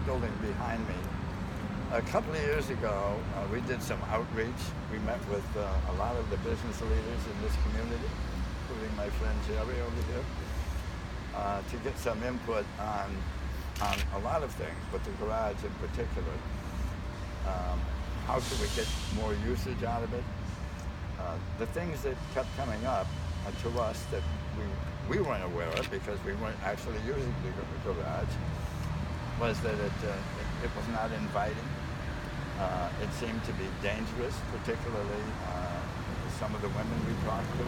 building behind me. A couple of years ago, we did some outreach. We met with a lot of the business leaders in this community, including my friend Jerry over here, to get some input on a lot of things, but the garage in particular. How could we get more usage out of it? The things that kept coming up to us that we weren't aware of because we weren't actually using the garage was that it was not inviting. It seemed to be dangerous, particularly some of the women we talked to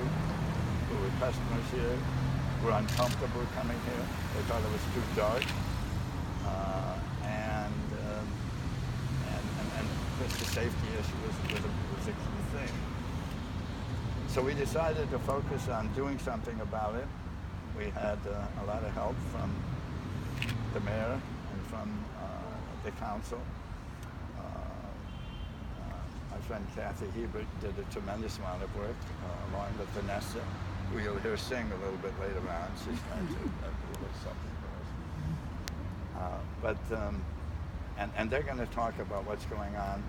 who were customers here were uncomfortable coming here. They thought it was too dark. And just the safety issue was a key thing. So we decided to focus on doing something about it. We had a lot of help from the mayor and from the council. My friend Kathy Hebert did a tremendous amount of work along with Vanessa, who you'll hear sing a little bit later on. She's going to do a little something for us. And they're going to talk about what's going on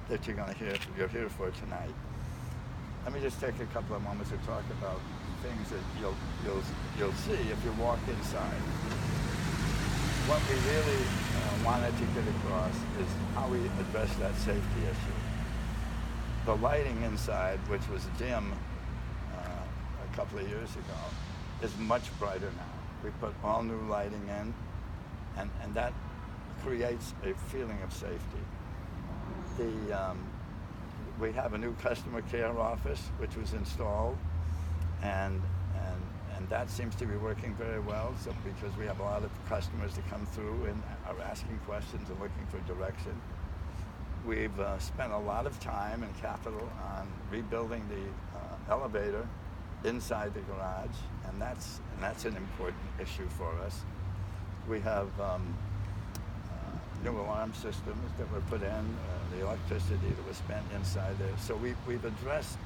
that you're here for tonight. Let me just take a couple of moments to talk about things that you'll see if you walk inside. What we really wanted to get across is how we address that safety issue. The lighting inside, which was dim a couple of years ago, is much brighter now. We put all new lighting in, and that creates a feeling of safety. We have a new customer care office which was installed, and that seems to be working very well. So because we have a lot of customers that come through and are asking questions and looking for direction. We've spent a lot of time and capital on rebuilding the elevator inside the garage, and that's an important issue for us. We have new alarm systems that were put in, the electricity that was spent inside there. So we've addressed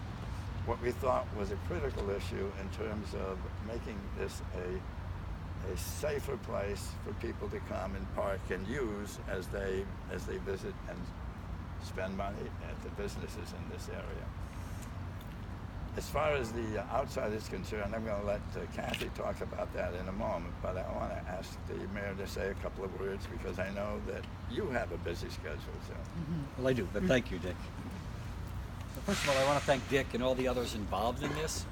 what we thought was a critical issue in terms of making this a safer place for people to come and park and use as they visit and spend money at the businesses in this area. As far as the outside is concerned, I'm going to let Kathy talk about that in a moment, but I want to ask the mayor to say a couple of words because I know that you have a busy schedule. So. Mm-hmm. Well, I do, but thank you, Dick. So first of all, I want to thank Dick and all the others involved in this.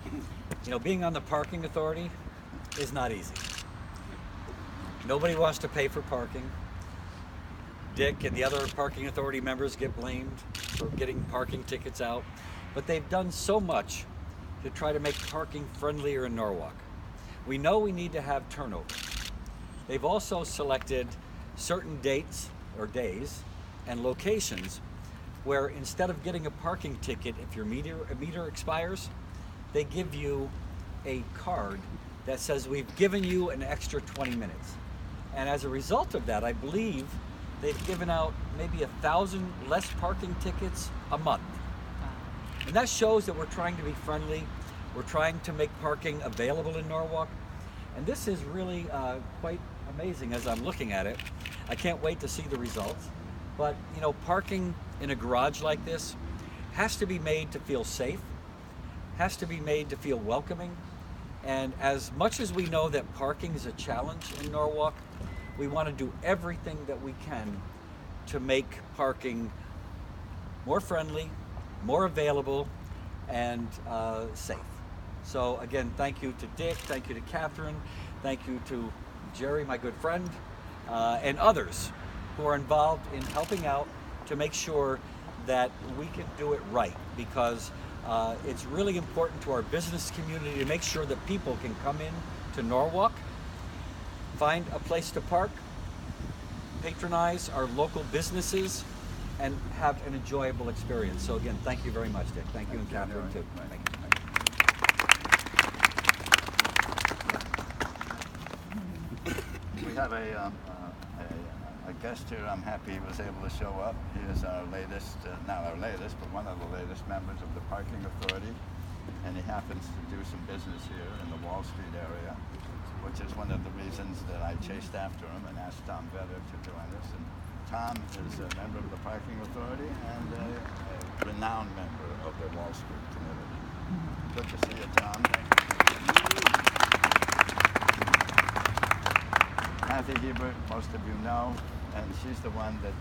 You know, being on the parking authority is not easy. Nobody wants to pay for parking. Dick and the other parking authority members get blamed for getting parking tickets out, but they've done so much to try to make parking friendlier in Norwalk. We know we need to have turnover. They've also selected certain dates or days and locations where instead of getting a parking ticket if your meter expires, they give you a card that says we've given you an extra 20 minutes. And as a result of that, I believe they've given out maybe 1,000 less parking tickets a month. And that shows that we're trying to be friendly. We're trying to make parking available in Norwalk. And this is really quite amazing as I'm looking at it. I can't wait to see the results. But, you know, parking in a garage like this has to be made to feel safe, has to be made to feel welcoming. And as much as we know that parking is a challenge in Norwalk, we want to do everything that we can to make parking more friendly, more available, and safe. So again, thank you to Dick, thank you to Catherine, thank you to Jerry, my good friend, and others who are involved in helping out to make sure that we can do it right, because it's really important to our business community to make sure that people can come in to Norwalk, find a place to park, patronize our local businesses, and have an enjoyable experience. So again, thank you very much, Dick. Thank you, and Catherine too. Thank you. We have a guest here. I'm happy he was able to show up. He is our latest, not our latest, but one of the latest members of the Parking Authority, and he happens to do some business here in the Wall Street area, which is one of the reasons that I chased after him and asked Tom Vetter to join us. And Tom is a member of the Parking Authority and a renowned member of the Wall Street community. Good to see you, Tom. Kathy Hebert, most of you know, and she's the one that